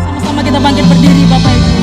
Sama-sama kita bangkit berdiri Bapak Ibu.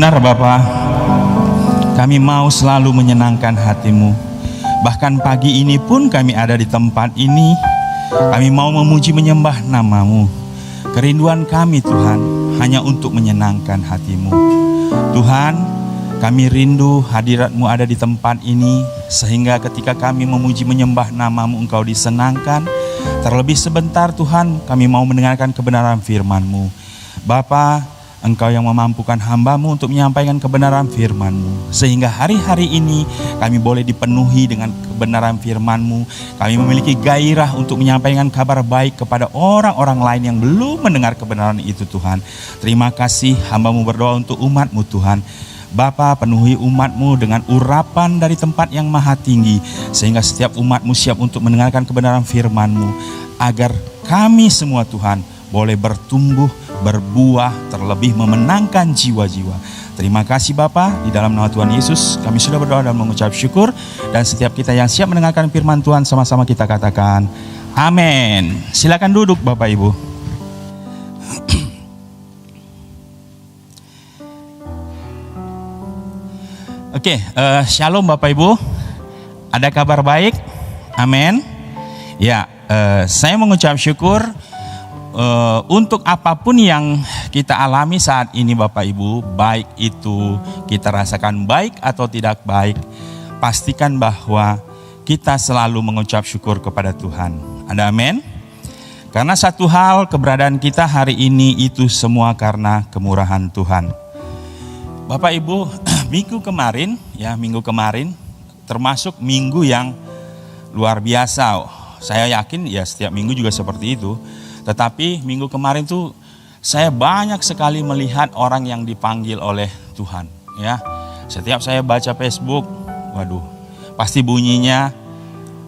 Benar Bapa, kami mau selalu menyenangkan hati-Mu. Bahkan pagi ini pun kami ada di tempat ini, kami mau memuji menyembah nama-Mu. Kerinduan kami Tuhan hanya untuk menyenangkan hati-Mu. Tuhan, kami rindu hadirat-Mu ada di tempat ini, sehingga ketika kami memuji menyembah nama-Mu Engkau disenangkan. Terlebih sebentar Tuhan, kami mau mendengarkan kebenaran firman-Mu. Bapa, Engkau yang memampukan hamba-Mu untuk menyampaikan kebenaran firman-Mu. Sehingga hari-hari ini kami boleh dipenuhi dengan kebenaran firman-Mu. Kami memiliki gairah untuk menyampaikan kabar baik kepada orang-orang lain yang belum mendengar kebenaran itu Tuhan. Terima kasih, hamba-Mu berdoa untuk umat-Mu Tuhan. Bapa, penuhi umat-Mu dengan urapan dari tempat yang maha tinggi. Sehingga setiap umat-Mu siap untuk mendengarkan kebenaran firman-Mu. Agar kami semua Tuhan boleh bertumbuh, berbuah, terlebih memenangkan jiwa-jiwa. Terima kasih Bapa, di dalam nama Tuhan Yesus kami sudah berdoa dan mengucap syukur. Dan setiap kita yang siap mendengarkan firman Tuhan, sama-sama kita katakan amin. Silakan duduk Bapak Ibu. Oke, shalom Bapak Ibu. Ada kabar baik? Amin. Ya, saya mengucap syukur untuk apapun yang kita alami saat ini Bapak Ibu, baik itu kita rasakan baik atau tidak baik, pastikan bahwa kita selalu mengucap syukur kepada Tuhan. Ada amin? Karena satu hal, keberadaan kita hari ini itu semua karena kemurahan Tuhan. Bapak Ibu, minggu kemarin termasuk minggu yang luar biasa. Saya yakin ya setiap minggu juga seperti itu. Tetapi minggu kemarin tuh saya banyak sekali melihat orang yang dipanggil oleh Tuhan. Ya, setiap saya baca Facebook, waduh, pasti bunyinya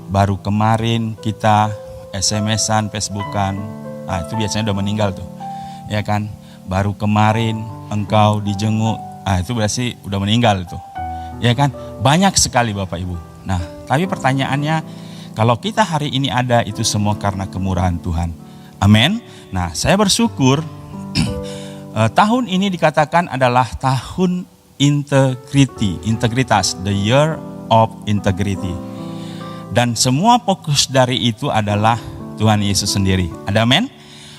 baru kemarin kita SMS-an, Facebookan. Nah, itu biasanya udah meninggal tuh, ya kan? Baru kemarin engkau dijenguk. Ah, itu berarti udah meninggal tuh, ya kan? Banyak sekali Bapak Ibu. Nah, tapi pertanyaannya, kalau kita hari ini ada, itu semua karena kemurahan Tuhan. Amin. Nah, saya bersyukur tahun ini dikatakan adalah tahun integritas, the year of integrity. Dan semua fokus dari itu adalah Tuhan Yesus sendiri. Ada amin?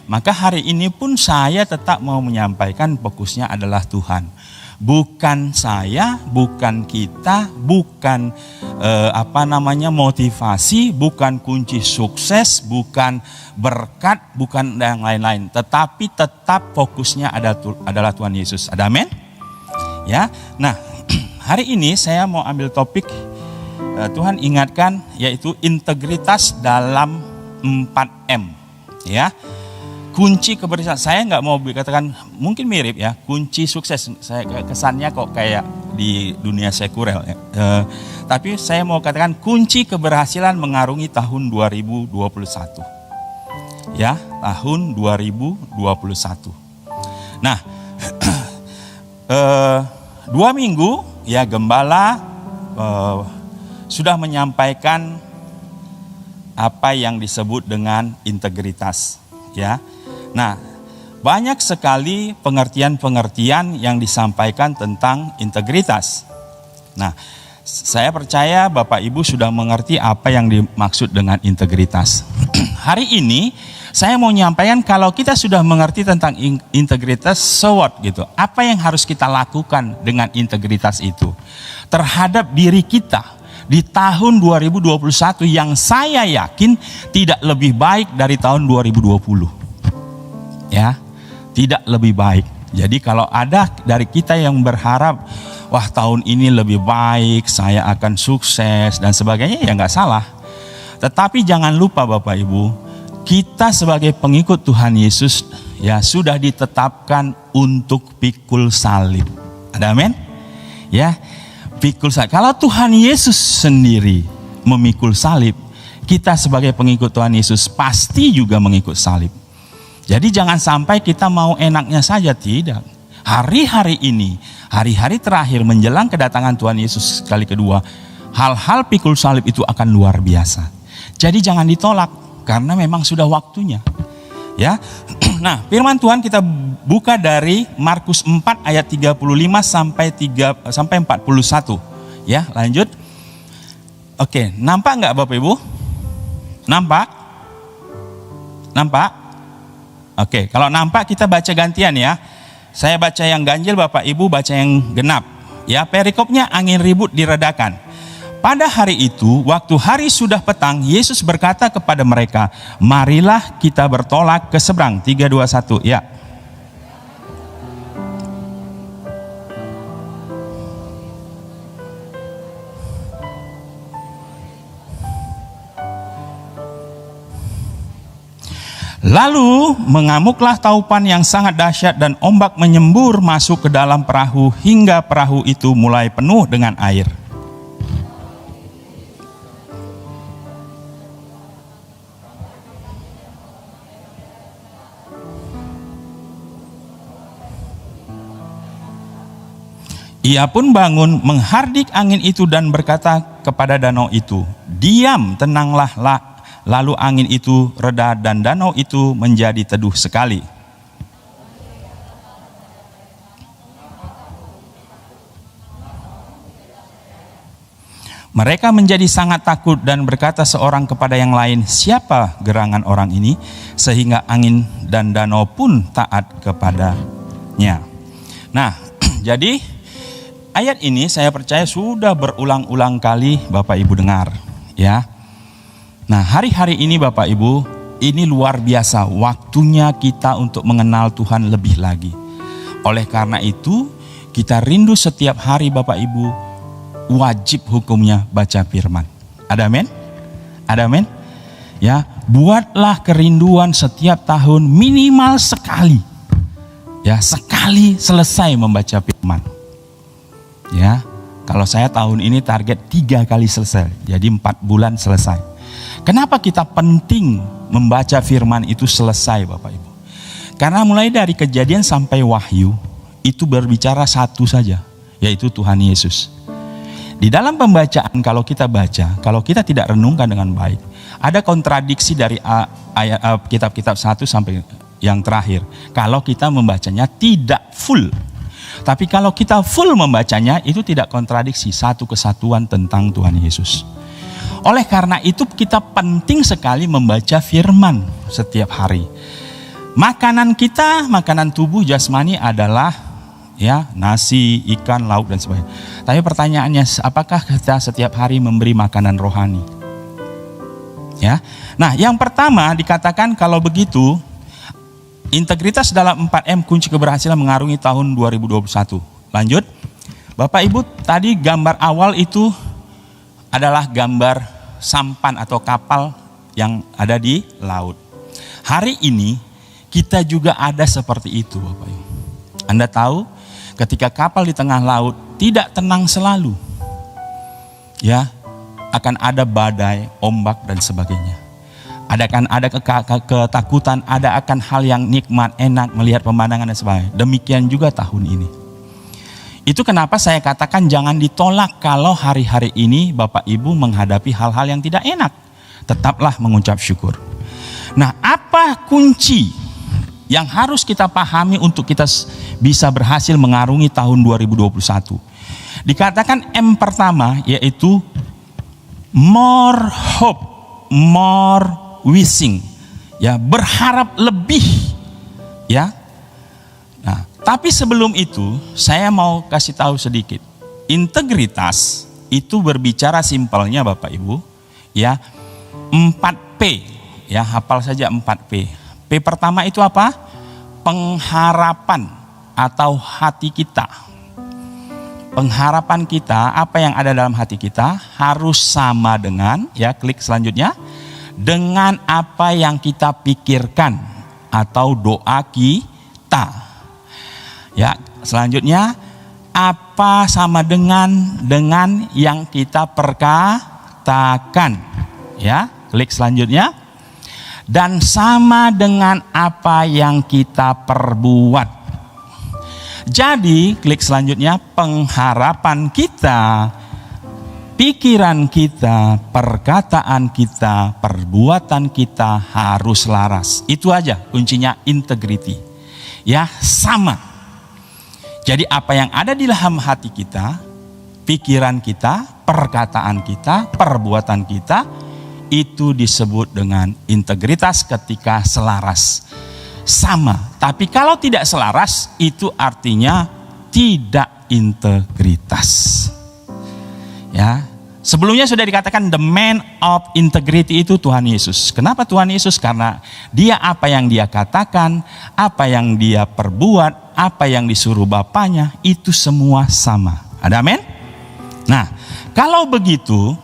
Maka hari ini pun saya tetap mau menyampaikan fokusnya adalah Tuhan. Bukan saya, bukan kita, bukan motivasi, bukan kunci sukses, bukan berkat, bukan yang lain-lain. Tetapi tetap fokusnya adalah Tuhan Yesus. Ada amin? Ya. Nah, hari ini saya mau ambil topik Tuhan ingatkan, yaitu integritas dalam 4M. Ya. Kunci keberhasilan, saya nggak mau dikatakan, mungkin mirip ya, kunci sukses. Saya kesannya kok kayak di dunia sekuler ya. Tapi saya mau katakan kunci keberhasilan mengarungi tahun 2021. Ya, tahun 2021. Nah, 2 minggu ya gembala sudah menyampaikan apa yang disebut dengan integritas, ya. Nah, banyak sekali pengertian-pengertian yang disampaikan tentang integritas. Nah, saya percaya Bapak Ibu sudah mengerti apa yang dimaksud dengan integritas. Hari ini saya mau nyampaikan kalau kita sudah mengerti tentang integritas, so what gitu. Apa yang harus kita lakukan dengan integritas itu terhadap diri kita di tahun 2021 yang saya yakin tidak lebih baik dari tahun 2020. Ya, tidak lebih baik. Jadi kalau ada dari kita yang berharap, wah tahun ini lebih baik, saya akan sukses dan sebagainya, ya nggak salah. Tetapi jangan lupa Bapak Ibu, kita sebagai pengikut Tuhan Yesus ya sudah ditetapkan untuk pikul salib. Ada amin? Ya, pikul salib. Kalau Tuhan Yesus sendiri memikul salib, kita sebagai pengikut Tuhan Yesus pasti juga mengikut salib. Jadi jangan sampai kita mau enaknya saja, tidak. Hari-hari ini, hari-hari terakhir menjelang kedatangan Tuhan Yesus kali kedua, hal-hal pikul salib itu akan luar biasa. Jadi jangan ditolak karena memang sudah waktunya. Ya. Nah, firman Tuhan kita buka dari Markus 4 ayat 35 sampai 41. Ya, lanjut. Oke, nampak enggak Bapak Ibu? Nampak? Nampak? Oke, kalau nampak kita baca gantian ya. Saya baca yang ganjil, Bapak Ibu baca yang genap. Ya, perikopnya angin ribut diredakan. Pada hari itu, waktu hari sudah petang, Yesus berkata kepada mereka, marilah kita bertolak ke seberang. 3, 2, 1, ya. Lalu mengamuklah taupan yang sangat dahsyat dan ombak menyembur masuk ke dalam perahu hingga perahu itu mulai penuh dengan air. Ia pun bangun menghardik angin itu dan berkata kepada danau itu, diam, tenanglah. Lalu angin itu reda dan danau itu menjadi teduh sekali. Mereka menjadi sangat takut dan berkata seorang kepada yang lain, siapa gerangan orang ini sehingga angin dan danau pun taat kepadanya. Nah, jadi ayat ini saya percaya sudah berulang-ulang kali Bapak Ibu dengar, ya. Nah, hari-hari ini Bapak Ibu, ini luar biasa waktunya kita untuk mengenal Tuhan lebih lagi. Oleh karena itu, kita rindu setiap hari Bapak Ibu, wajib hukumnya baca firman. Ada amin? Ada amin? Ya, buatlah kerinduan setiap tahun minimal sekali. Ya, sekali selesai membaca firman. Ya, kalau saya tahun ini target 3 kali selesai, jadi 4 bulan selesai. Kenapa kita penting membaca firman itu selesai Bapak Ibu? Karena mulai dari Kejadian sampai Wahyu itu berbicara satu saja, yaitu Tuhan Yesus. Di dalam pembacaan kalau kita baca, kalau kita tidak renungkan dengan baik, ada kontradiksi dari ayat kitab-kitab 1 sampai yang terakhir. Kalau kita membacanya tidak full. Tapi kalau kita full membacanya itu tidak kontradiksi, satu kesatuan tentang Tuhan Yesus. Oleh karena itu kita penting sekali membaca firman setiap hari. Makanan kita, makanan tubuh jasmani adalah ya, nasi, ikan, lauk dan sebagainya. Tapi pertanyaannya, apakah kita setiap hari memberi makanan rohani? Ya. Nah, yang pertama dikatakan kalau begitu, integritas dalam 4M kunci keberhasilan mengarungi tahun 2021. Lanjut. Bapak Ibu, tadi gambar awal itu adalah gambar sampan atau kapal yang ada di laut. Hari ini kita juga ada seperti itu, Bapak Ibu. Anda tahu, ketika kapal di tengah laut tidak tenang selalu. Ya, akan ada badai, ombak dan sebagainya. Ada ketakutan, ada akan hal yang nikmat, enak melihat pemandangan dan sebagainya. Demikian juga tahun ini. Itu kenapa saya katakan jangan ditolak kalau hari-hari ini Bapak Ibu menghadapi hal-hal yang tidak enak. Tetaplah mengucap syukur. Nah, apa kunci yang harus kita pahami untuk kita bisa berhasil mengarungi tahun 2021? Dikatakan M pertama yaitu more hope, more wishing. Ya, berharap lebih. Ya. Nah, tapi sebelum itu saya mau kasih tahu sedikit. Integritas itu berbicara simpelnya Bapak Ibu, ya, 4P, ya, hafal saja 4P. P pertama itu apa? Pengharapan atau hati kita. Pengharapan kita, apa yang ada dalam hati kita harus sama dengan, ya, klik selanjutnya, dengan apa yang kita pikirkan atau doa kita. Ya, selanjutnya apa sama dengan yang kita perkatakan. Ya, klik selanjutnya. Dan sama dengan apa yang kita perbuat. Jadi, klik selanjutnya, pengharapan kita, pikiran kita, perkataan kita, perbuatan kita harus laras. Itu aja kuncinya integrity. Ya, sama. Jadi apa yang ada di dalam hati kita, pikiran kita, perkataan kita, perbuatan kita, itu disebut dengan integritas ketika selaras. Sama, tapi kalau tidak selaras, itu artinya tidak integritas. Ya, sebelumnya sudah dikatakan the man of integrity itu Tuhan Yesus. Kenapa Tuhan Yesus? Karena dia apa yang dia katakan, apa yang dia perbuat, apa yang disuruh Bapaknya, itu semua sama. Ada amin? Nah, kalau begitu,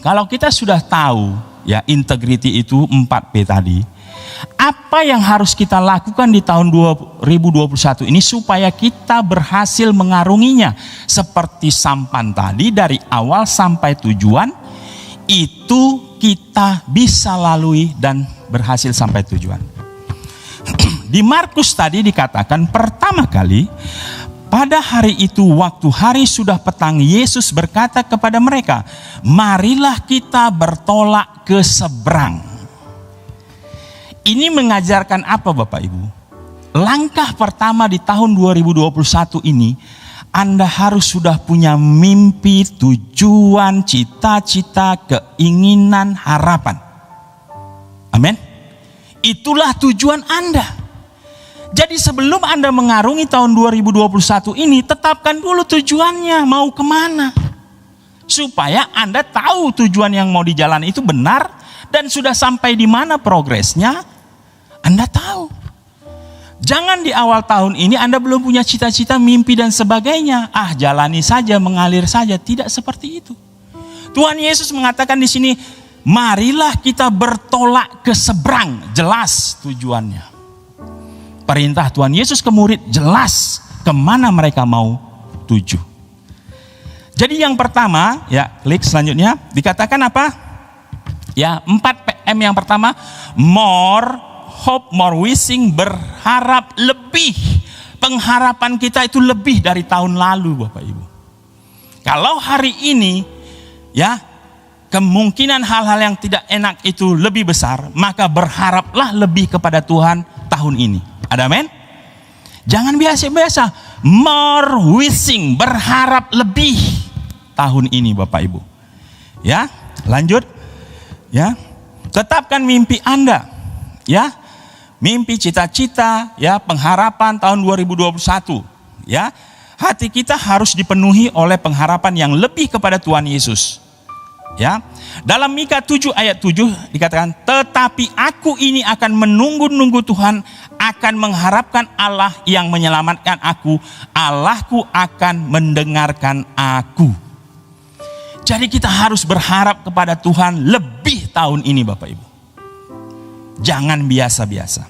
kalau kita sudah tahu ya integrity itu 4P tadi, apa yang harus kita lakukan di tahun 2021 ini supaya kita berhasil mengarunginya? Seperti sampan tadi, dari awal sampai tujuan, itu kita bisa lalui dan berhasil sampai tujuan. Di Markus tadi dikatakan pertama kali, pada hari itu waktu hari sudah petang, Yesus berkata kepada mereka, marilah kita bertolak ke seberang. Ini mengajarkan apa Bapak Ibu? Langkah pertama di tahun 2021 ini, Anda harus sudah punya mimpi, tujuan, cita-cita, keinginan, harapan. Amin. Itulah tujuan Anda. Jadi sebelum Anda mengarungi tahun 2021 ini, tetapkan dulu tujuannya, mau kemana. Supaya Anda tahu tujuan yang mau dijalani itu benar, dan sudah sampai di mana progresnya, Anda tahu. Jangan di awal tahun ini Anda belum punya cita-cita, mimpi dan sebagainya. Jalani saja, mengalir saja. Tidak seperti itu. Tuhan Yesus mengatakan di sini, marilah kita bertolak ke seberang. Jelas tujuannya. Perintah Tuhan Yesus ke murid jelas kemana mereka mau tuju. Jadi yang pertama, ya klik selanjutnya, dikatakan apa? Ya 4PM yang pertama, more hope, more wishing, berharap lebih. Pengharapan kita itu lebih dari tahun lalu Bapak Ibu. Kalau hari ini, ya kemungkinan hal-hal yang tidak enak itu lebih besar, maka berharaplah lebih kepada Tuhan tahun ini. Ada amin? Jangan biasa-biasa. More wishing, berharap lebih tahun ini Bapak Ibu. Ya, lanjut. Ya, tetapkan mimpi Anda. Ya, mimpi, cita-cita, ya, pengharapan tahun 2021. Ya, hati kita harus dipenuhi oleh pengharapan yang lebih kepada Tuhan Yesus. Ya, dalam Mika 7 ayat 7 dikatakan, tetapi aku ini akan menunggu-nunggu Tuhan, akan mengharapkan Allah yang menyelamatkan aku, Allahku akan mendengarkan aku. Jadi kita harus berharap kepada Tuhan lebih tahun ini Bapak Ibu. Jangan biasa-biasa.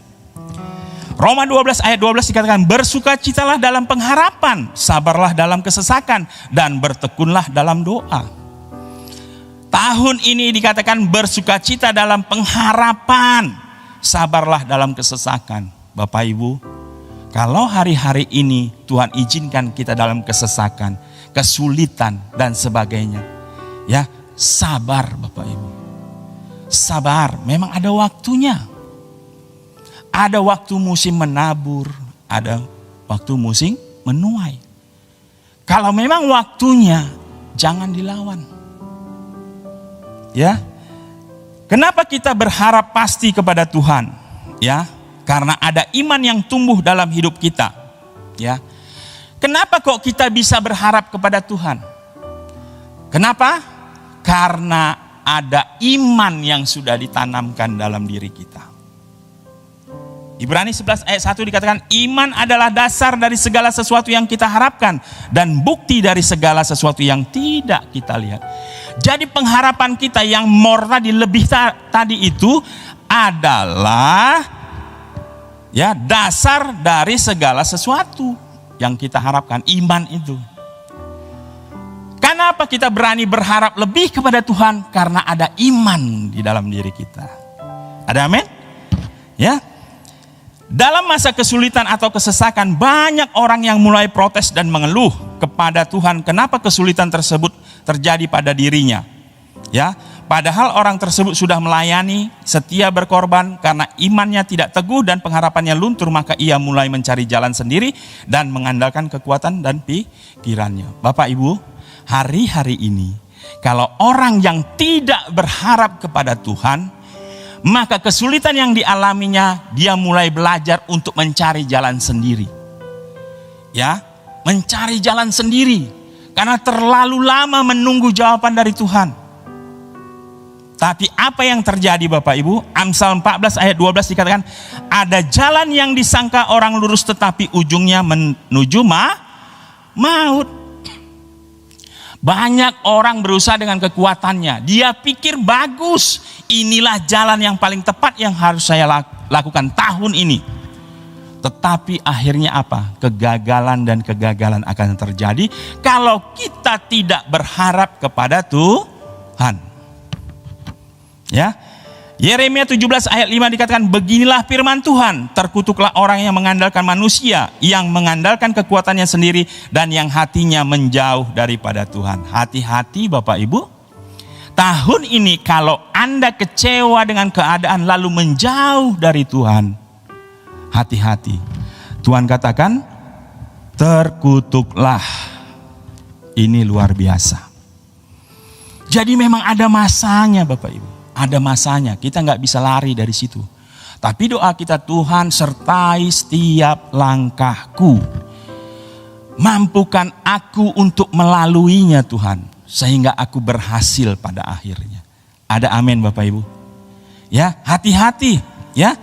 Roma 12 ayat 12 dikatakan, bersukacitalah dalam pengharapan, sabarlah dalam kesesakan, dan bertekunlah dalam doa. Tahun ini dikatakan bersukacita dalam pengharapan, sabarlah dalam kesesakan. Bapak Ibu, kalau hari-hari ini Tuhan izinkan kita dalam kesesakan, kesulitan dan sebagainya, ya sabar Bapak Ibu. Sabar, memang ada waktunya. Ada waktu musim menabur, ada waktu musim menuai. Kalau memang waktunya, jangan dilawan. Ya, kenapa kita berharap pasti kepada Tuhan? Ya, karena ada iman yang tumbuh dalam hidup kita. Ya, kenapa kok kita bisa berharap kepada Tuhan? Kenapa? Karena ada iman yang sudah ditanamkan dalam diri kita. Ibrani 11 ayat 1 dikatakan, iman adalah dasar dari segala sesuatu yang kita harapkan dan bukti dari segala sesuatu yang tidak kita lihat. Jadi pengharapan kita yang more tadi, lebih tadi itu adalah ya dasar dari segala sesuatu yang kita harapkan, iman itu. Kenapa kita berani berharap lebih kepada Tuhan? Karena ada iman di dalam diri kita. Ada amin? Ya. Dalam masa kesulitan atau kesesakan, banyak orang yang mulai protes dan mengeluh kepada Tuhan. Kenapa kesulitan tersebut terjadi pada dirinya? Ya, padahal orang tersebut sudah melayani, setia berkorban, karena imannya tidak teguh dan pengharapannya luntur, maka ia mulai mencari jalan sendiri dan mengandalkan kekuatan dan pikirannya. Bapak Ibu, hari-hari ini kalau orang yang tidak berharap kepada Tuhan, maka kesulitan yang dialaminya, dia mulai belajar untuk mencari jalan sendiri. Ya, mencari jalan sendiri. Karena terlalu lama menunggu jawaban dari Tuhan. Tapi apa yang terjadi Bapak Ibu? Amsal 14 ayat 12 dikatakan, ada jalan yang disangka orang lurus tetapi ujungnya menuju maut. Banyak orang berusaha dengan kekuatannya. Dia pikir bagus, inilah jalan yang paling tepat yang harus saya lakukan tahun ini. Tetapi akhirnya apa? Kegagalan dan kegagalan akan terjadi kalau kita tidak berharap kepada Tuhan. Ya. Yeremia 17 ayat 5 dikatakan, beginilah firman Tuhan, terkutuklah orang yang mengandalkan manusia, yang mengandalkan kekuatannya sendiri, dan yang hatinya menjauh daripada Tuhan. Hati-hati Bapak Ibu, tahun ini kalau Anda kecewa dengan keadaan lalu menjauh dari Tuhan, hati-hati. Tuhan katakan, terkutuklah. Ini luar biasa. Jadi memang ada masanya Bapak Ibu. Ada masanya, kita nggak bisa lari dari situ. Tapi doa kita, Tuhan sertai setiap langkahku. Mampukan aku untuk melaluinya Tuhan. Sehingga aku berhasil pada akhirnya. Ada amin Bapak Ibu. Ya, hati-hati. Ya.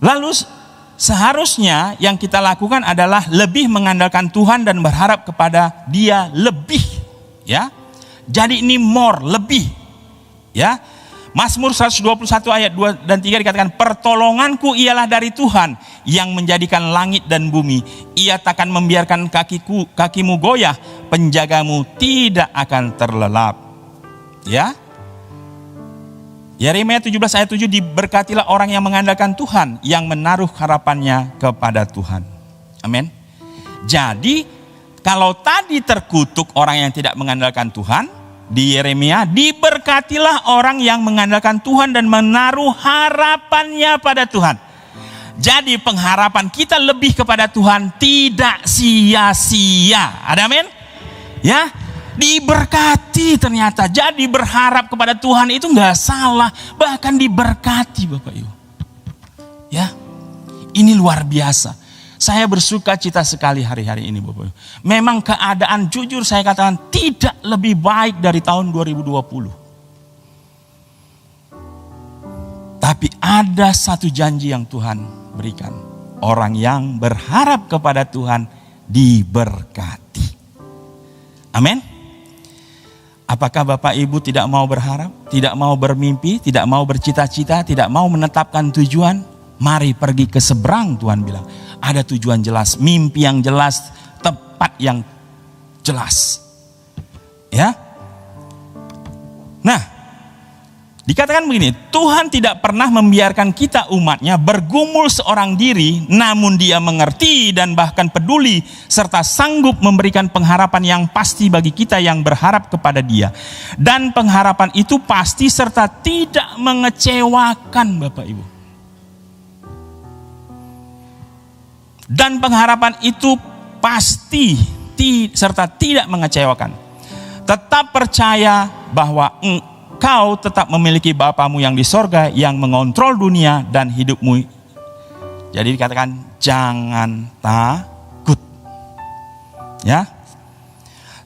Lalu seharusnya yang kita lakukan adalah lebih mengandalkan Tuhan dan berharap kepada Dia lebih. Ya. Jadi ini more, lebih. Ya, Mazmur 121 ayat 2 dan 3 dikatakan, pertolonganku ialah dari Tuhan yang menjadikan langit dan bumi. Ia takkan membiarkan kakimu goyah, penjagamu tidak akan terlelap. Ya. Yeremia 17 ayat 7, diberkatilah orang yang mengandalkan Tuhan, yang menaruh harapannya kepada Tuhan. Amin. Jadi kalau tadi terkutuk orang yang tidak mengandalkan Tuhan, di Yeremia, diberkatilah orang yang mengandalkan Tuhan dan menaruh harapannya pada Tuhan. Jadi pengharapan kita lebih kepada Tuhan tidak sia-sia. Ada amin? Ya, diberkati ternyata. Jadi berharap kepada Tuhan itu nggak salah, bahkan diberkati Bapak Ibu. Ya, ini luar biasa. Saya bersuka cita sekali hari-hari ini Bapak Ibu. Memang keadaan jujur saya katakan tidak lebih baik dari tahun 2020. Tapi ada satu janji yang Tuhan berikan. Orang yang berharap kepada Tuhan diberkati. Amin. Apakah Bapak Ibu tidak mau berharap, tidak mau bermimpi, tidak mau bercita-cita, tidak mau menetapkan tujuan? Mari pergi ke seberang, Tuhan bilang. Ada tujuan jelas, mimpi yang jelas, tepat yang jelas. Ya. Nah, dikatakan begini, Tuhan tidak pernah membiarkan kita umatnya bergumul seorang diri, namun Dia mengerti dan bahkan peduli serta sanggup memberikan pengharapan yang pasti bagi kita yang berharap kepada Dia. Dan pengharapan itu pasti serta tidak mengecewakan Bapak Ibu. Dan pengharapan itu pasti serta tidak mengecewakan. Tetap percaya bahwa engkau tetap memiliki Bapamu yang di sorga yang mengontrol dunia dan hidupmu. Jadi dikatakan jangan takut. Ya.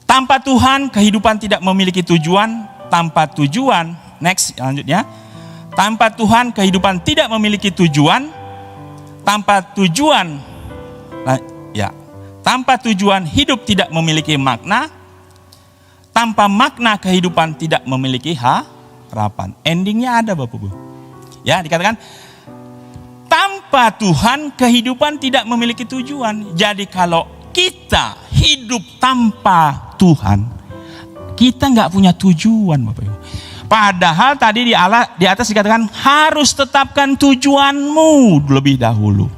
Tanpa Tuhan kehidupan tidak memiliki tujuan. Tanpa tujuan, next selanjutnya. Tanpa Tuhan kehidupan tidak memiliki tujuan. Tanpa tujuan, tanpa tujuan hidup tidak memiliki makna. Tanpa makna kehidupan tidak memiliki harapan. Endingnya ada Bapak Ibu. Ya, dikatakan tanpa Tuhan kehidupan tidak memiliki tujuan. Jadi kalau kita hidup tanpa Tuhan, kita nggak punya tujuan Bapak Ibu. Padahal tadi di atas dikatakan harus tetapkan tujuanmu lebih dahulu.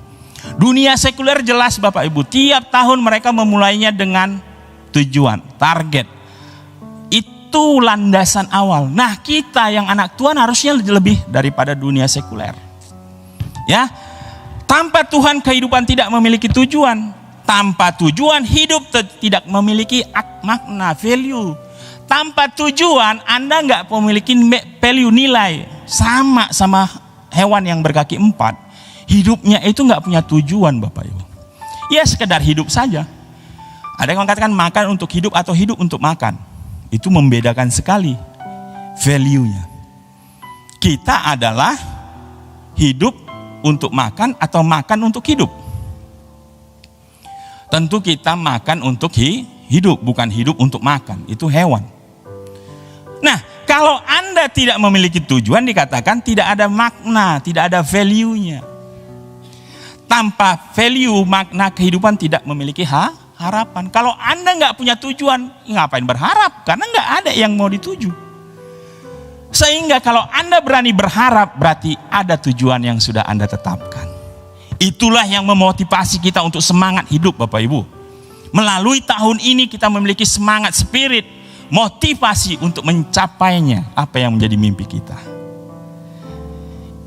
Dunia sekuler jelas Bapak Ibu, tiap tahun mereka memulainya dengan tujuan, target. Itu landasan awal. Nah, kita yang anak Tuhan harusnya lebih daripada dunia sekuler. Ya. Tanpa Tuhan kehidupan tidak memiliki tujuan. Tanpa tujuan hidup tidak memiliki makna, value. Tanpa tujuan Anda nggak memiliki value, nilai. Sama hewan yang berkaki 4. Hidupnya itu nggak punya tujuan Bapak Ibu. Ya sekedar hidup saja. Ada yang mengatakan makan untuk hidup atau hidup untuk makan. Itu membedakan sekali value-nya. Kita adalah hidup untuk makan atau makan untuk hidup. Tentu kita makan untuk hidup, bukan hidup untuk makan. Itu hewan. Nah, kalau Anda tidak memiliki tujuan dikatakan tidak ada makna, tidak ada value-nya. Tanpa value, makna kehidupan tidak memiliki harapan. Kalau Anda nggak punya tujuan, ngapain berharap? Karena nggak ada yang mau dituju. Sehingga kalau Anda berani berharap, berarti ada tujuan yang sudah Anda tetapkan. Itulah yang memotivasi kita untuk semangat hidup Bapak Ibu. Melalui tahun ini kita memiliki semangat spirit, motivasi untuk mencapainya apa yang menjadi mimpi kita.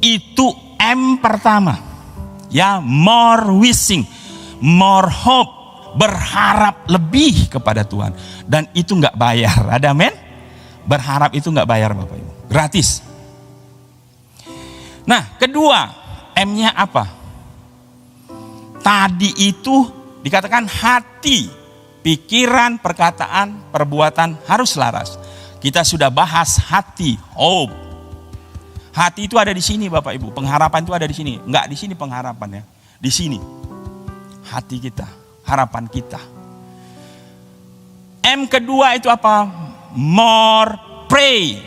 Itu M pertama. Ya, more wishing, more hope, berharap lebih kepada Tuhan. Dan itu nggak bayar, ada amin? Berharap itu nggak bayar Bapak Ibu, gratis. Nah, kedua, M-nya apa? Tadi itu dikatakan hati, pikiran, perkataan, perbuatan harus selaras. Kita sudah bahas hati, hope. Hati itu ada di sini Bapak Ibu, pengharapan itu ada di sini. Enggak di sini pengharapannya, di sini. Hati kita, harapan kita. M kedua itu apa? More pray.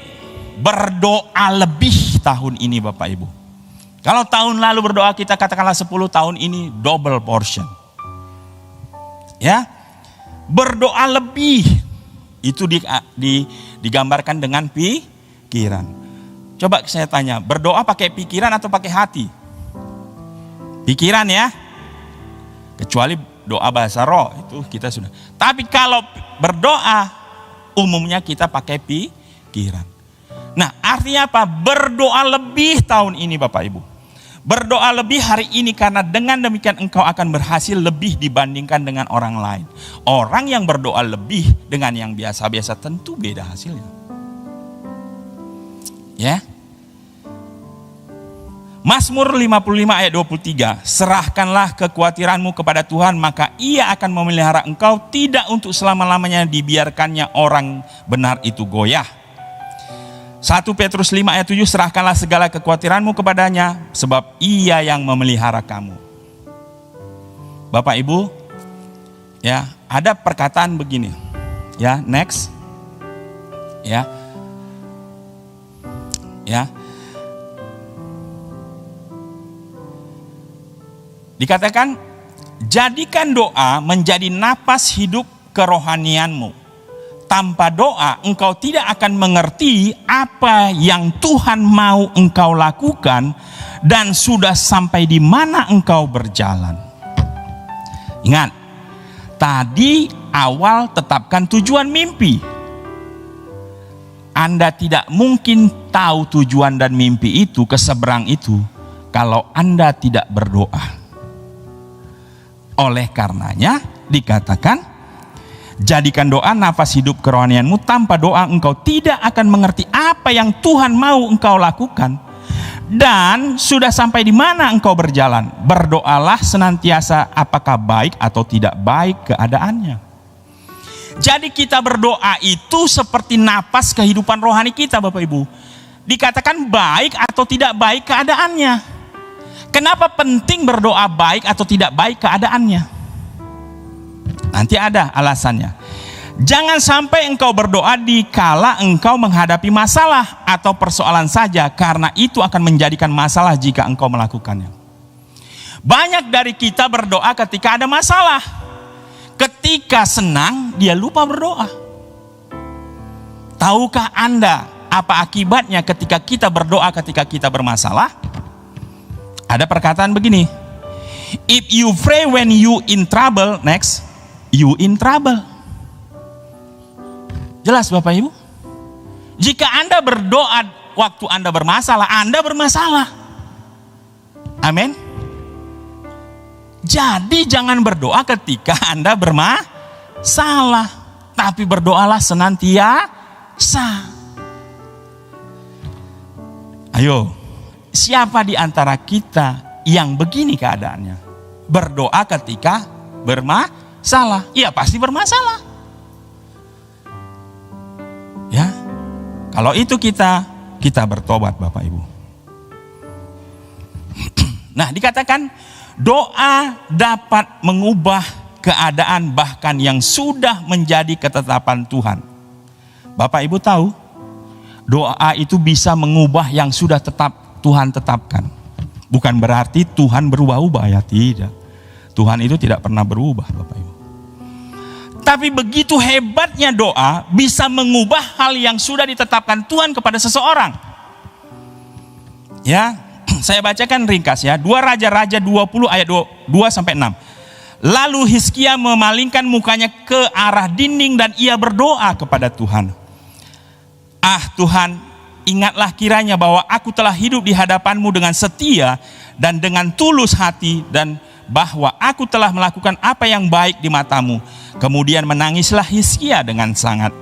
Berdoa lebih tahun ini Bapak Ibu. Kalau tahun lalu berdoa kita katakanlah 10, tahun ini double portion. Ya. Berdoa lebih. Itu digambarkan dengan pikiran. Coba saya tanya, berdoa pakai pikiran atau pakai hati? Pikiran ya. Kecuali doa bahasa roh, itu kita sudah. Tapi kalau berdoa, umumnya kita pakai pikiran. Nah, artinya apa? Berdoa lebih tahun ini Bapak Ibu. Berdoa lebih hari ini karena dengan demikian engkau akan berhasil lebih dibandingkan dengan orang lain. Orang yang berdoa lebih dengan yang biasa-biasa tentu beda hasilnya. Ya. Mazmur 55 ayat 23, serahkanlah kekhawatiranmu kepada Tuhan, maka Ia akan memelihara engkau, tidak untuk selama-lamanya dibiarkannya orang benar itu goyah. 1 Petrus 5 ayat 7, serahkanlah segala kekhawatiranmu kepadanya, sebab Ia yang memelihara kamu. Bapak Ibu, ya, ada perkataan begini. Ya, next. Ya. Ya. Dikatakan, jadikan doa menjadi napas hidup kerohanianmu. Tanpa doa engkau tidak akan mengerti apa yang Tuhan mau engkau lakukan dan sudah sampai di mana engkau berjalan. Ingat, tadi awal tetapkan tujuan mimpi. Anda tidak mungkin tahu tujuan dan mimpi itu ke seberang itu kalau Anda tidak berdoa. Oleh karenanya dikatakan, jadikan doa nafas hidup kerohanianmu, tanpa doa engkau tidak akan mengerti apa yang Tuhan mau engkau lakukan dan sudah sampai di mana engkau berjalan. Berdoalah senantiasa apakah baik atau tidak baik keadaannya. Jadi kita berdoa itu seperti napas kehidupan rohani kita, Bapak Ibu. Dikatakan baik atau tidak baik keadaannya. Kenapa penting berdoa baik atau tidak baik keadaannya? Nanti ada alasannya. Jangan sampai engkau berdoa di kala engkau menghadapi masalah atau persoalan saja, karena itu akan menjadikan masalah jika engkau melakukannya. Banyak dari kita berdoa ketika ada masalah. Ketika senang, dia lupa berdoa. Tahukah Anda apa akibatnya ketika kita berdoa ketika kita bermasalah? Ada perkataan begini, if you pray when you in trouble, next, you in trouble. Jelas Bapak Ibu? Jika Anda berdoa waktu Anda bermasalah, Anda bermasalah. Amin. Jadi jangan berdoa ketika Anda bermasalah, tapi berdoalah senantiasa. Ayo, siapa di antara kita yang begini keadaannya? Berdoa ketika bermasalah. Iya, pasti bermasalah. Ya. Kalau itu kita bertobat, Bapak Ibu. Nah, dikatakan doa dapat mengubah keadaan bahkan yang sudah menjadi ketetapan Tuhan. Bapak Ibu tahu, doa itu bisa mengubah yang sudah Tuhan tetapkan. Bukan berarti Tuhan berubah-ubah, ya tidak. Tuhan itu tidak pernah berubah, Bapak Ibu. Tapi begitu hebatnya doa bisa mengubah hal yang sudah ditetapkan Tuhan kepada seseorang. Ya, saya bacakan ringkas ya. 2 Raja-Raja 20 ayat 2-6. Lalu Hizkia memalingkan mukanya ke arah dinding dan ia berdoa kepada Tuhan. Ah Tuhan, ingatlah kiranya bahwa aku telah hidup di hadapan-Mu dengan setia dan dengan tulus hati, dan bahwa aku telah melakukan apa yang baik di mata-Mu. Kemudian menangislah Hizkia dengan sangat.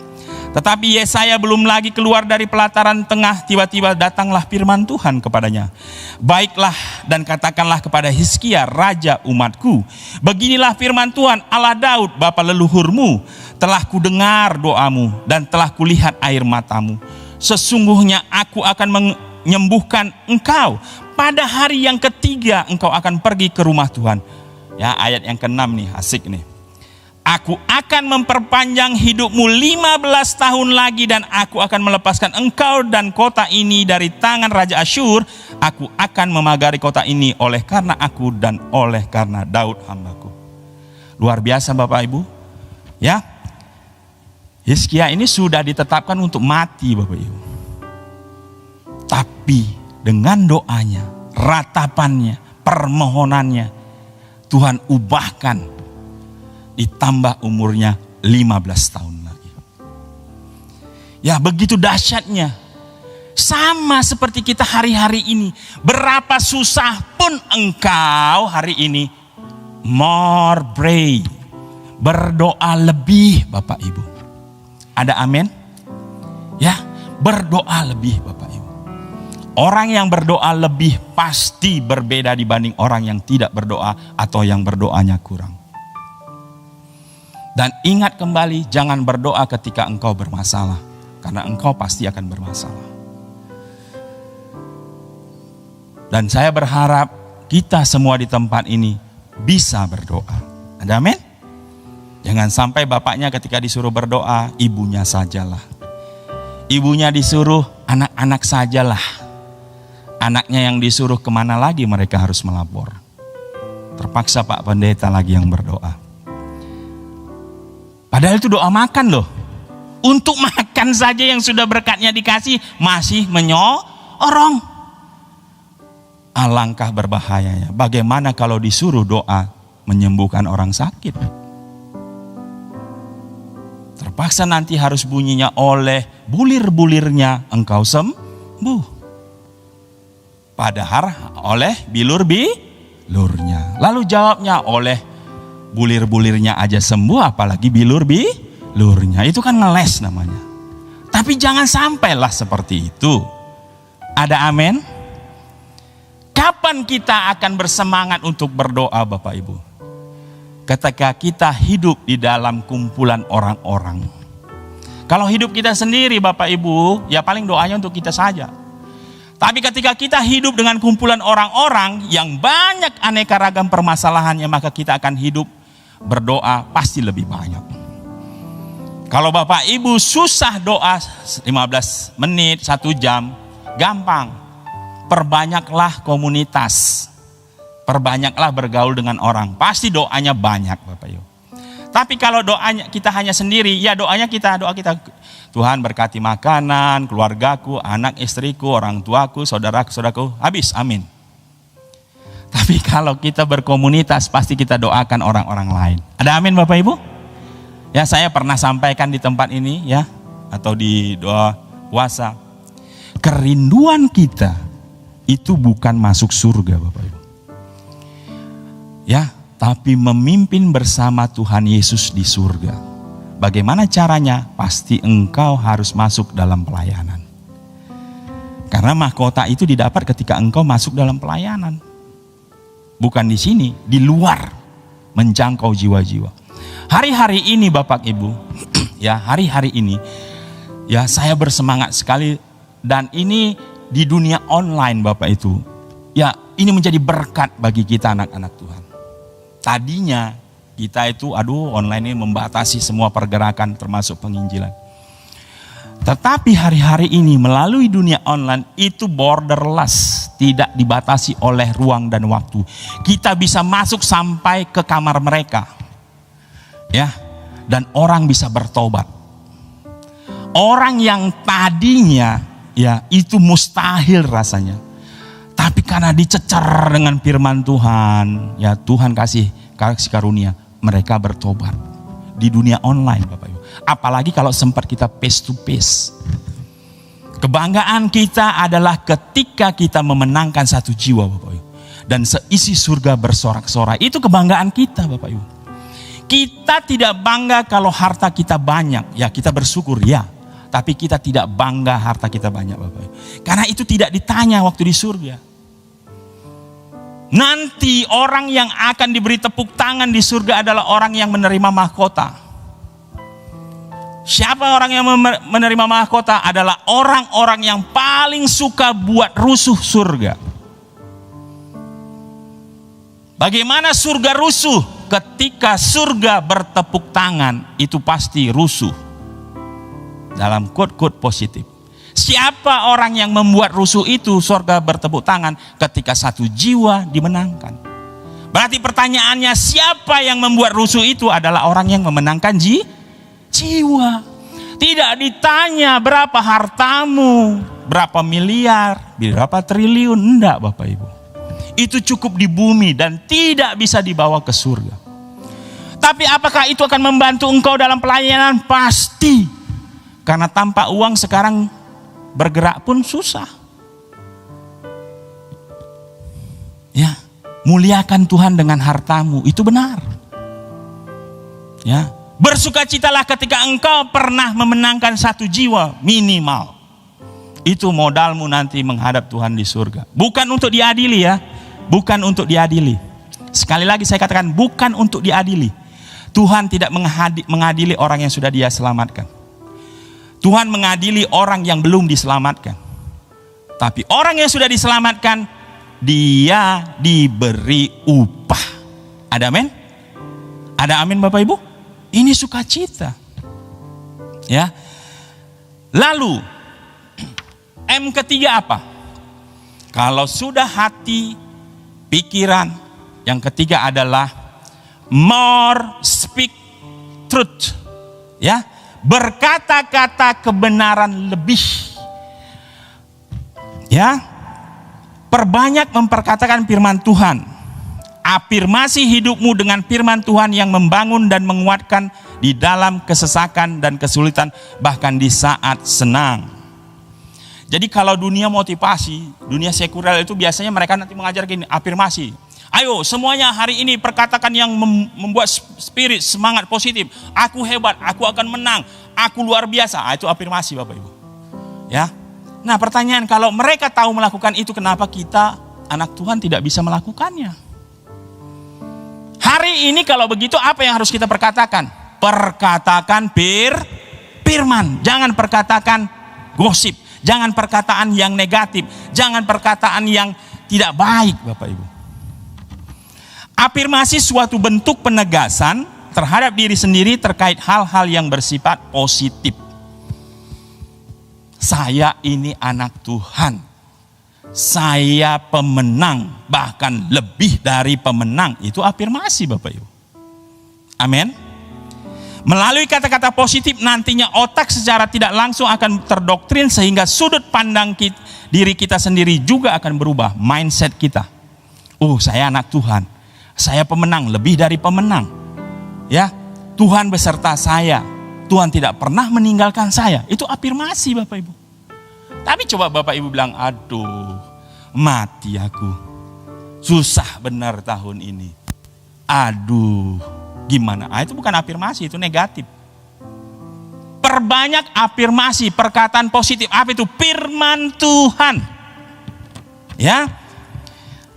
Tetapi Yesaya belum lagi keluar dari pelataran tengah, tiba-tiba datanglah firman Tuhan kepadanya. Baiklah dan katakanlah kepada Hizkia, raja umatku, beginilah firman Tuhan Allah Daud, bapa leluhurmu, telah kudengar doamu dan telah kulihat air matamu. Sesungguhnya aku akan menyembuhkan engkau. Pada hari yang ketiga engkau akan pergi ke rumah Tuhan. Ya, ayat yang ke-6 nih, asik nih. Aku akan memperpanjang hidupmu 15 tahun lagi dan aku akan melepaskan engkau dan kota ini dari tangan Raja Asyur. Aku akan memagari kota ini oleh karena aku dan oleh karena Daud hambaku. Luar biasa Bapak Ibu. Ya, Hizkia ini sudah ditetapkan untuk mati Bapak Ibu. Tapi dengan doanya, ratapannya, permohonannya, Tuhan ubahkan, ditambah umurnya 15 tahun lagi. Ya, begitu dahsyatnya. Sama seperti kita hari-hari ini. Berapa susah pun engkau hari ini, more pray, berdoa lebih Bapak Ibu. Ada amin? Ya, berdoa lebih Bapak Ibu. Orang yang berdoa lebih pasti berbeda dibanding orang yang tidak berdoa atau yang berdoanya kurang. Dan ingat kembali, jangan berdoa ketika engkau bermasalah, karena engkau pasti akan bermasalah. Dan saya berharap kita semua di tempat ini bisa berdoa. Ada amin? Jangan sampai bapaknya ketika disuruh berdoa, ibunya sajalah. Ibunya disuruh, anak-anak sajalah. Anaknya yang disuruh, kemana lagi mereka harus melapor. Terpaksa Pak Pendeta lagi yang berdoa. Padahal itu doa makan loh. Untuk makan saja yang sudah berkatnya dikasih masih menyorong. Alangkah berbahayanya. Bagaimana kalau disuruh doa menyembuhkan orang sakit? Terpaksa nanti harus bunyinya, oleh bulir-bulirnya engkau sembuh. Padahal oleh bilur-bilurnya. Lalu jawabnya, oleh bulir-bulirnya aja sembuh, apalagi bilur-bilurnya. Itu kan ngeles namanya. Tapi jangan sampailah seperti itu. Ada amin? Kapan kita akan bersemangat untuk berdoa Bapak Ibu? Ketika kita hidup di dalam kumpulan orang-orang. Kalau hidup kita sendiri Bapak Ibu, ya paling doanya untuk kita saja. Tapi ketika kita hidup dengan kumpulan orang-orang yang banyak aneka ragam permasalahannya, maka kita akan hidup berdoa pasti lebih banyak. Kalau Bapak Ibu susah doa 15 menit, 1 jam, gampang. Perbanyaklah komunitas. Perbanyaklah bergaul dengan orang. Pasti doanya banyak Bapak Ibu. Tapi kalau doanya kita hanya sendiri, ya doa kita, Tuhan berkati makanan, keluargaku, anak istriku, orang tuaku, saudaraku, habis, amin. Tapi kalau kita berkomunitas, pasti kita doakan orang-orang lain. Ada amin Bapak Ibu? Ya, saya pernah sampaikan di tempat ini ya, atau di doa puasa. Kerinduan kita itu bukan masuk surga Bapak Ibu. Ya, tapi memimpin bersama Tuhan Yesus di surga. Bagaimana caranya? Pasti engkau harus masuk dalam pelayanan. Karena mahkota itu didapat ketika engkau masuk dalam pelayanan. Bukan di sini, di luar menjangkau jiwa-jiwa. Hari-hari ini Bapak Ibu, ya hari-hari ini, ya saya bersemangat sekali. Dan ini di dunia online Bapak itu, ya ini menjadi berkat bagi kita anak-anak Tuhan. Tadinya kita itu online ini membatasi semua pergerakan termasuk penginjilan. Tetapi hari-hari ini melalui dunia online itu borderless, tidak dibatasi oleh ruang dan waktu. Kita bisa masuk sampai ke kamar mereka. Ya, dan orang bisa bertobat. Orang yang tadinya ya itu mustahil rasanya. Tapi karena dicecer dengan firman Tuhan, ya Tuhan kasih karunia, mereka bertobat di dunia online Bapak Ibu. Apalagi kalau sempat kita face to face. Kebanggaan kita adalah ketika kita memenangkan satu jiwa Bapak Ibu. Dan seisi surga bersorak-sorai. Itu kebanggaan kita Bapak Ibu. Kita tidak bangga kalau harta kita banyak. Ya kita bersyukur ya. Tapi kita tidak bangga harta kita banyak Bapak Ibu. Karena itu tidak ditanya waktu di surga. Nanti orang yang akan diberi tepuk tangan di surga adalah orang yang menerima mahkota. Siapa orang yang menerima mahkota? Adalah orang-orang yang paling suka buat rusuh surga. Bagaimana surga rusuh? Ketika surga bertepuk tangan, itu pasti rusuh. Dalam quote-quote positif. Siapa orang yang membuat rusuh itu? Surga bertepuk tangan ketika satu jiwa dimenangkan. Berarti pertanyaannya, siapa yang membuat rusuh itu? Adalah orang yang memenangkan jiwa. Tidak ditanya berapa hartamu, berapa miliar, berapa triliun. Enggak Bapak Ibu. Itu cukup di bumi dan tidak bisa dibawa ke surga. Tapi apakah itu akan membantu engkau dalam pelayanan? Pasti. Karena tanpa uang sekarang bergerak pun susah. Ya, muliakan Tuhan dengan hartamu, itu benar. Ya, bersukacitalah ketika engkau pernah memenangkan satu jiwa minimal. Itu modalmu nanti menghadap Tuhan di surga. Bukan untuk diadili ya. Bukan untuk diadili. Sekali lagi saya katakan, bukan untuk diadili. Tuhan tidak mengadili orang yang sudah Dia selamatkan. Tuhan mengadili orang yang belum diselamatkan. Tapi orang yang sudah diselamatkan, dia diberi upah. Ada amin? Ada amin Bapak Ibu? Ini sukacita. Ya. Lalu M ketiga apa? Kalau sudah hati, pikiran, yang ketiga adalah more speak truth. Ya, berkata-kata kebenaran lebih. Ya, perbanyak memperkatakan firman Tuhan. Afirmasi hidupmu dengan firman Tuhan yang membangun dan menguatkan di dalam kesesakan dan kesulitan, bahkan di saat senang. Jadi kalau dunia motivasi, dunia sekuler itu biasanya mereka nanti mengajar gini, afirmasi. Ayo semuanya hari ini perkatakan yang membuat spirit semangat positif. Aku hebat, aku akan menang, aku luar biasa. Itu afirmasi Bapak Ibu. Ya. Nah pertanyaan, kalau mereka tahu melakukan itu, kenapa kita anak Tuhan tidak bisa melakukannya? Hari ini kalau begitu apa yang harus kita perkatakan? Perkatakan firman. Jangan perkatakan gosip. Jangan perkataan yang negatif. Jangan perkataan yang tidak baik Bapak Ibu. Afirmasi suatu bentuk penegasan terhadap diri sendiri terkait hal-hal yang bersifat positif. Saya ini anak Tuhan. Saya pemenang, bahkan lebih dari pemenang. Itu afirmasi Bapak Ibu. Amin. Melalui kata-kata positif nantinya otak secara tidak langsung akan terdoktrin sehingga sudut pandang diri kita sendiri juga akan berubah. Mindset kita. Oh saya anak Tuhan. Saya pemenang, lebih dari pemenang. Ya, Tuhan beserta saya. Tuhan tidak pernah meninggalkan saya. Itu afirmasi Bapak Ibu. Tapi coba Bapak Ibu bilang, aduh mati aku. Susah benar tahun ini. Aduh gimana? Itu bukan afirmasi, itu negatif. Perbanyak afirmasi, perkataan positif. Apa itu? Firman Tuhan. Ya.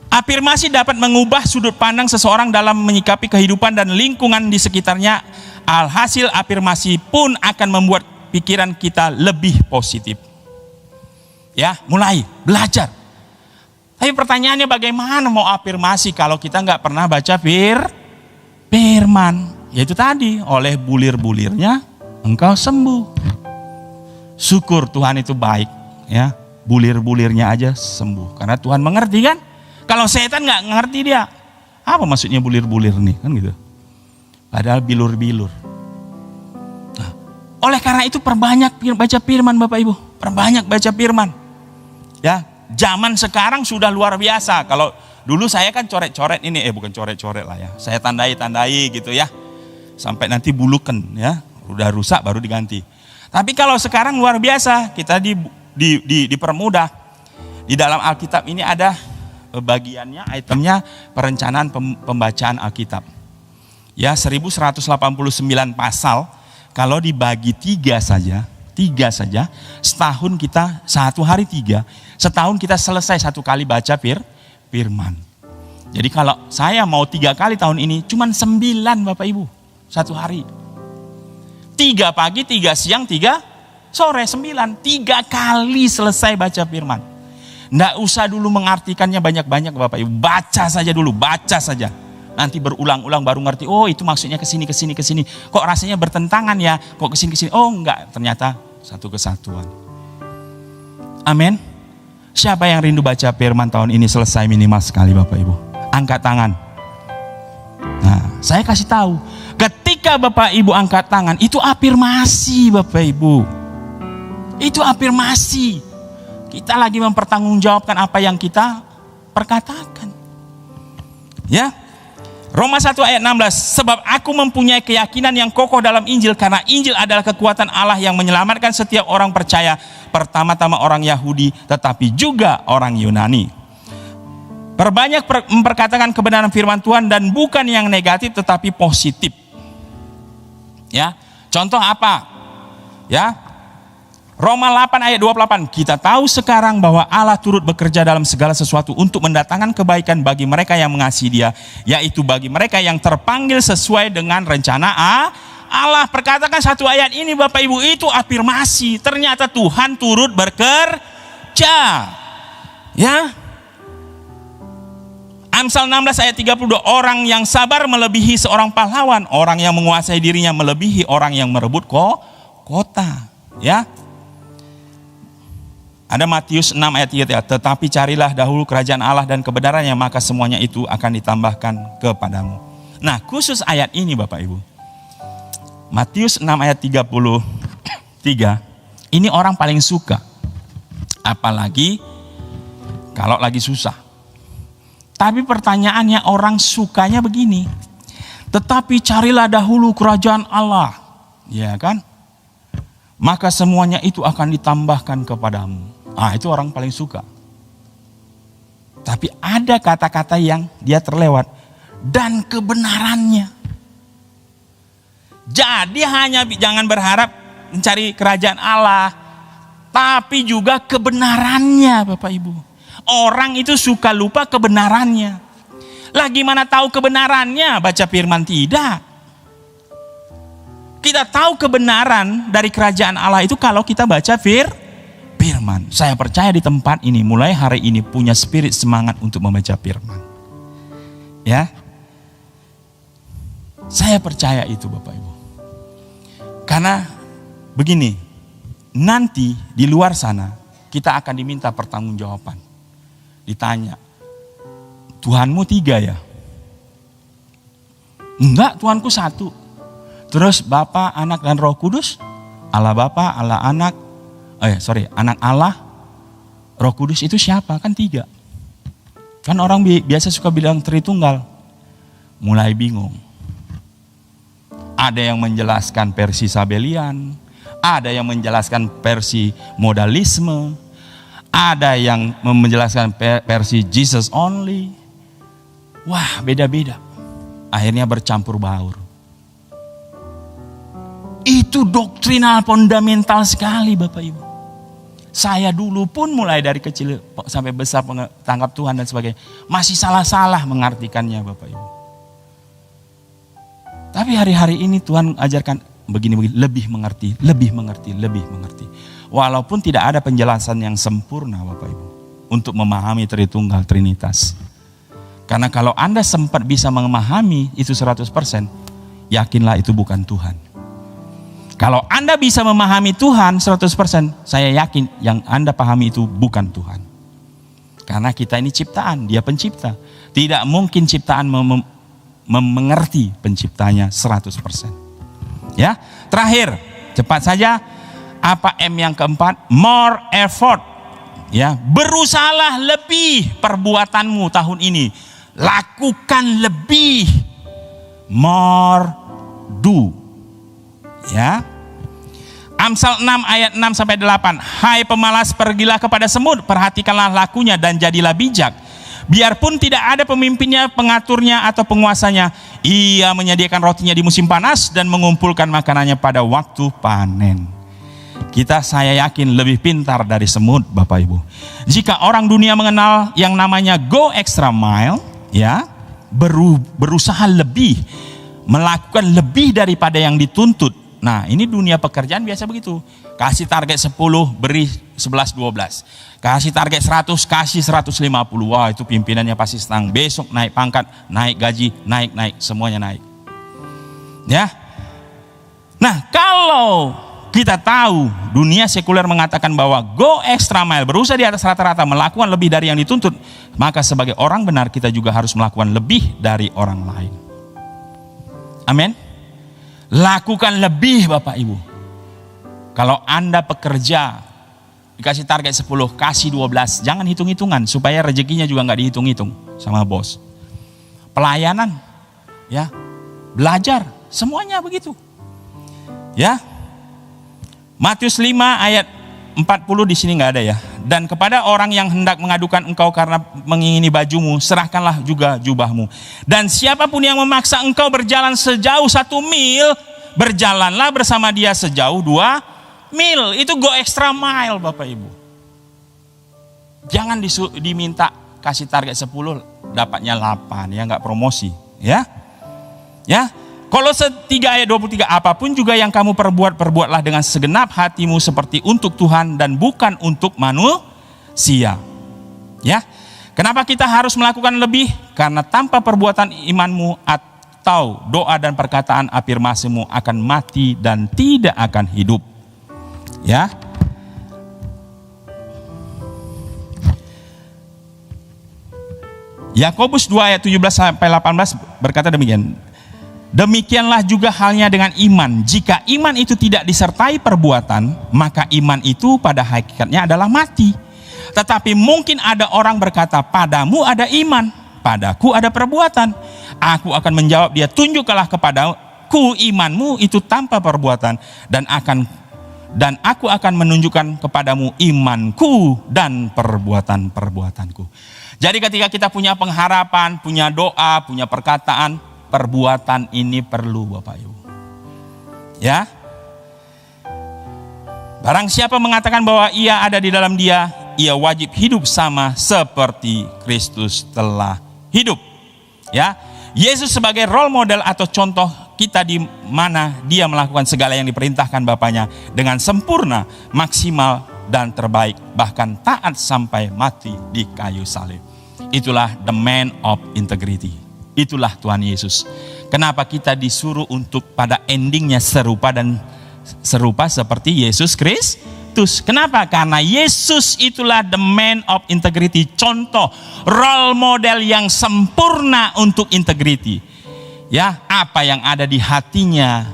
Afirmasi dapat mengubah sudut pandang seseorang dalam menyikapi kehidupan dan lingkungan di sekitarnya. Alhasil afirmasi pun akan membuat pikiran kita lebih positif. Ya, mulai belajar. Tapi pertanyaannya bagaimana mau afirmasi kalau kita nggak pernah baca firman? Yaitu tadi, oleh bulir-bulirnya engkau sembuh. Syukur Tuhan itu baik, ya. Bulir-bulirnya aja sembuh karena Tuhan mengerti kan? Kalau setan nggak ngerti dia, apa maksudnya bulir-bulir nih kan gitu. Padahal bilur-bilur. Nah, oleh karena itu perbanyak baca firman Bapak Ibu, perbanyak baca firman. Ya, zaman sekarang sudah luar biasa. Kalau dulu saya kan coret-coret ini, bukan coret-coret lah ya. Saya tandai-tandai gitu ya. Sampai nanti buluken ya, udah rusak baru diganti. Tapi kalau sekarang luar biasa, kita dipermudah. Di dalam Alkitab ini ada bagiannya, itemnya perencanaan pembacaan Alkitab. Ya, 1189 pasal, kalau dibagi 3 saja, setahun kita, 1 hari 3, setahun kita selesai 1 kali baca firman. Jadi kalau saya mau 3 kali tahun ini, cuman 9 Bapak Ibu, 1 hari. 3 pagi, 3 siang, 3 sore, 9. 3 kali selesai baca firman. Nggak usah dulu mengartikannya banyak-banyak Bapak Ibu. Baca saja dulu, baca saja. Nanti berulang-ulang baru ngerti, oh itu maksudnya kesini. Kok rasanya bertentangan ya, kok kesini. Oh enggak, ternyata satu kesatuan. Amin. Siapa yang rindu baca firman tahun ini selesai minimal sekali Bapak Ibu? Angkat tangan. Nah, saya kasih tahu. Ketika Bapak Ibu angkat tangan, itu afirmasi Bapak Ibu. Itu afirmasi. Kita lagi mempertanggungjawabkan apa yang kita perkatakan. Ya. Roma 1 ayat 16. Sebab aku mempunyai keyakinan yang kokoh dalam Injil, karena Injil adalah kekuatan Allah yang menyelamatkan setiap orang percaya, pertama-tama orang Yahudi tetapi juga orang Yunani. Perbanyak memperkatakan kebenaran firman Tuhan dan bukan yang negatif tetapi positif. Ya. Contoh apa? Ya. Roma 8 ayat 28, kita tahu sekarang bahwa Allah turut bekerja dalam segala sesuatu untuk mendatangkan kebaikan bagi mereka yang mengasihi Dia, yaitu bagi mereka yang terpanggil sesuai dengan rencana Allah. Perkatakan satu ayat ini Bapak Ibu, itu afirmasi. Ternyata Tuhan turut bekerja. Ya. Amsal 16 ayat 32, orang yang sabar melebihi seorang pahlawan, orang yang menguasai dirinya melebihi orang yang merebut kota. Ya. Ada Matius 6 ayat 3, tetapi carilah dahulu kerajaan Allah dan kebenarannya, maka semuanya itu akan ditambahkan kepadamu. Nah, khusus ayat ini Bapak Ibu. Matius 6 ayat 33, ini orang paling suka. Apalagi kalau lagi susah. Tapi pertanyaannya, orang sukanya begini. Tetapi carilah dahulu kerajaan Allah. Ya kan? Maka semuanya itu akan ditambahkan kepadamu. Itu orang paling suka. Tapi ada kata-kata yang dia terlewat. Dan kebenarannya. Jadi jangan berharap mencari kerajaan Allah. Tapi juga kebenarannya Bapak Ibu. Orang itu suka lupa kebenarannya. Lah gimana tahu kebenarannya? Baca firman tidak. Kita tahu kebenaran dari kerajaan Allah itu kalau kita baca firman. Saya percaya di tempat ini mulai hari ini punya spirit semangat untuk membaca firman. Ya. Saya percaya itu Bapak Ibu. Karena begini, nanti di luar sana kita akan diminta pertanggungjawaban. Ditanya, Tuhanmu 3 ya? Enggak, Tuhanku 1. Terus Bapa, Anak dan Roh Kudus? Allah Bapa, Allah Anak, Anak Allah, Roh Kudus itu siapa? Kan 3. Kan orang biasa suka bilang Tritunggal. Mulai bingung. Ada yang menjelaskan versi Sabelian, ada yang menjelaskan versi modalisme, ada yang menjelaskan versi Jesus only. Wah, beda-beda. Akhirnya bercampur baur. Itu doktrinal fundamental sekali Bapak Ibu. Saya dulu pun mulai dari kecil sampai besar tangkap Tuhan dan sebagainya. Masih salah-salah mengartikannya Bapak Ibu. Tapi hari-hari ini Tuhan ajarkan begini-begini. Lebih mengerti. Walaupun tidak ada penjelasan yang sempurna Bapak Ibu. Untuk memahami Tritunggal Trinitas. Karena kalau Anda sempat bisa memahami itu 100%. Yakinlah itu bukan Tuhan. Kalau Anda bisa memahami Tuhan 100%, saya yakin yang Anda pahami itu bukan Tuhan. Karena kita ini ciptaan, Dia pencipta. Tidak mungkin ciptaan mengerti penciptanya 100%. Ya, terakhir, cepat saja. Apa M yang keempat? More effort. Ya, berusahalah lebih perbuatanmu tahun ini. Lakukan lebih. More do. Ya. Amsal 6 ayat 6 sampai 8. Hai pemalas, pergilah kepada semut, perhatikanlah lakunya dan jadilah bijak. Biarpun tidak ada pemimpinnya, pengaturnya atau penguasanya, ia menyediakan rotinya di musim panas dan mengumpulkan makanannya pada waktu panen. Saya yakin lebih pintar dari semut Bapak Ibu. Jika orang dunia mengenal yang namanya go extra mile, ya, berusaha lebih, melakukan lebih daripada yang dituntut. Nah, ini dunia pekerjaan biasa begitu. Kasih target 10, beri 11, 12. Kasih target 100, kasih 150. Wah, itu pimpinannya pasti senang. Besok naik pangkat, naik gaji, naik, semuanya naik. Ya. Nah, kalau kita tahu dunia sekuler mengatakan bahwa go extra mile, berusaha di atas rata-rata, melakukan lebih dari yang dituntut, maka sebagai orang benar kita juga harus melakukan lebih dari orang lain. Amin. Lakukan lebih Bapak Ibu. Kalau Anda pekerja, dikasih target 10, kasih 12. Jangan hitung-hitungan, supaya rezekinya juga gak dihitung-hitung sama bos. Pelayanan, ya, belajar, semuanya begitu. Ya. Matius 5 ayat 40 di sini gak ada ya. Dan kepada orang yang hendak mengadukan engkau karena mengingini bajumu, serahkanlah juga jubahmu. Dan siapapun yang memaksa engkau berjalan sejauh 1 mil, berjalanlah bersama dia sejauh 2 mil, itu go extra mile Bapak Ibu. Jangan diminta kasih target 10, dapatnya 8, ya nggak promosi, ya. Ya, Kolose 3 ayat 23, apapun juga yang kamu perbuat, perbuatlah dengan segenap hatimu seperti untuk Tuhan dan bukan untuk manusia. Ya, kenapa kita harus melakukan lebih? Karena tanpa perbuatan imanmu atau doa dan perkataan afirmasimu akan mati dan tidak akan hidup. Ya. Yakobus 2 ayat 17 sampai 18 berkata demikian. Demikianlah juga halnya dengan iman. Jika iman itu tidak disertai perbuatan, maka iman itu pada hakikatnya adalah mati. Tetapi mungkin ada orang berkata, padamu ada iman, padaku ada perbuatan. Aku akan menjawab dia, tunjukkanlah kepadaku imanmu itu tanpa perbuatan, dan aku akan menunjukkan kepadamu imanku dan perbuatan-perbuatanku. Jadi ketika kita punya pengharapan, punya doa, punya perkataan, perbuatan ini perlu Bapak Ibu. Ya. Barang siapa mengatakan bahwa ia ada di dalam dia, ia wajib hidup sama seperti Kristus telah hidup. Ya. Yesus sebagai role model atau contoh kita di mana dia melakukan segala yang diperintahkan Bapaknya dengan sempurna, maksimal dan terbaik, bahkan taat sampai mati di kayu salib. Itulah the man of integrity. Itulah Tuhan Yesus. Kenapa kita disuruh untuk pada endingnya serupa seperti Yesus Kristus? Kenapa? Karena Yesus itulah the man of integrity, contoh role model yang sempurna untuk integrity. Ya, apa yang ada di hatinya,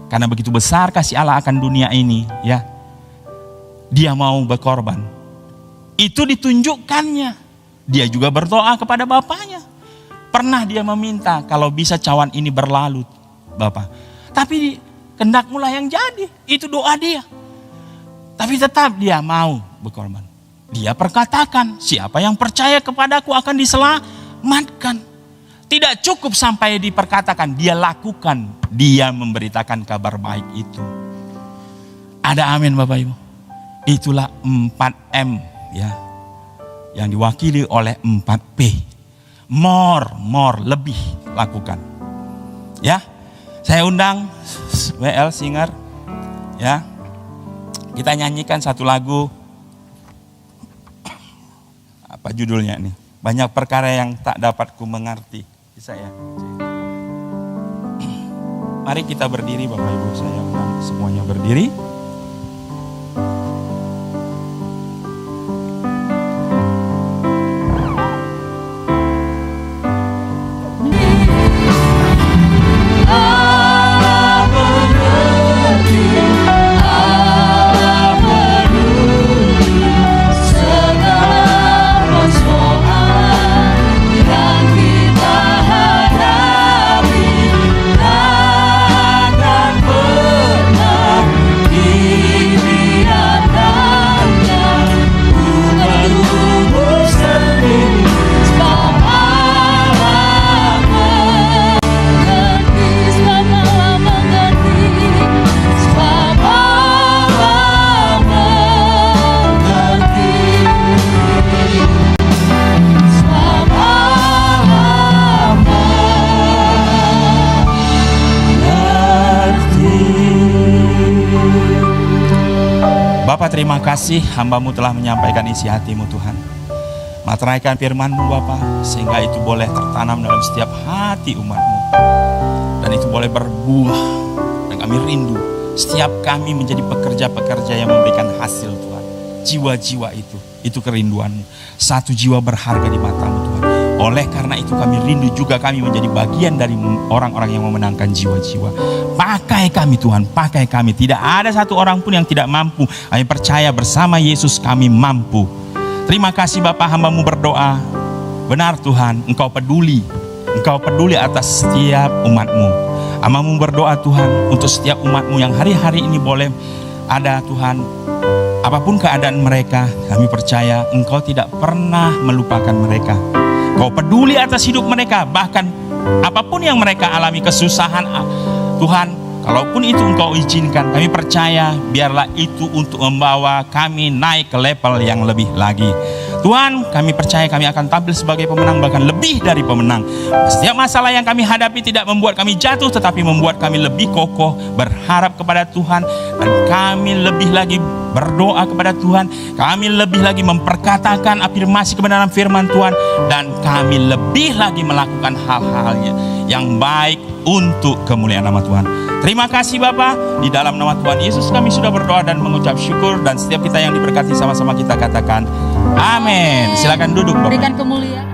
karena begitu besar kasih Allah akan dunia ini, ya, dia mau berkorban. Itu ditunjukkannya. Dia juga berdoa kepada Bapaknya. Pernah dia meminta kalau bisa cawan ini berlalu, Bapak. Tapi kehendak-Mu lah yang jadi. Itu doa dia. Tapi tetap dia mau berkorban. Dia perkatakan, siapa yang percaya kepadaku akan diselamatkan. Tidak cukup sampai diperkatakan, dia lakukan. Dia memberitakan kabar baik itu. Ada amin Bapak Ibu. Itulah 4M, ya, yang diwakili oleh 4P. More, lebih lakukan. Ya, saya undang WL Singer. Ya, kita nyanyikan satu lagu. Apa judulnya nih? Banyak perkara yang tak dapat ku mengerti. Bisa ya? Mari kita berdiri Bapak Ibu. Saya undang semuanya berdiri. Terima kasih hamba-Mu telah menyampaikan isi hati-Mu Tuhan. Materaikan firman-Mu Bapa, sehingga itu boleh tertanam dalam setiap hati umat-Mu. Dan itu boleh berbuah. Dan kami rindu setiap kami menjadi pekerja-pekerja yang memberikan hasil Tuhan. Jiwa-jiwa itu kerinduan-Mu. Satu jiwa berharga di mata-Mu Tuhan. Oleh karena itu kami rindu juga kami menjadi bagian dari orang-orang yang memenangkan jiwa-jiwa. Pakai kami Tuhan, pakai kami. Tidak ada satu orang pun yang tidak mampu. Kami percaya bersama Yesus kami mampu. Terima kasih Bapak, hamba-Mu berdoa. Benar Tuhan, Engkau peduli. Engkau peduli atas setiap umat-Mu. Hamba-Mu berdoa Tuhan untuk setiap umat-Mu yang hari-hari ini boleh ada Tuhan. Apapun keadaan mereka, kami percaya Engkau tidak pernah melupakan mereka. Kau peduli atas hidup mereka, bahkan apapun yang mereka alami kesusahan Tuhan, kalaupun itu Engkau izinkan, kami percaya biarlah itu untuk membawa kami naik ke level yang lebih lagi. Tuhan, kami percaya kami akan tampil sebagai pemenang, bahkan lebih dari pemenang. Setiap masalah yang kami hadapi tidak membuat kami jatuh, tetapi membuat kami lebih kokoh, berharap kepada Tuhan, dan kami lebih lagi berdoa kepada Tuhan. Kami lebih lagi memperkatakan afirmasi kebenaran firman Tuhan, dan kami lebih lagi melakukan hal-halnya yang baik untuk kemuliaan nama Tuhan. Terima kasih Bapa, di dalam nama Tuhan Yesus kami sudah berdoa dan mengucap syukur, dan setiap kita yang diberkati sama-sama kita katakan amin. Silakan duduk Bapak. Berikan kemuliaan.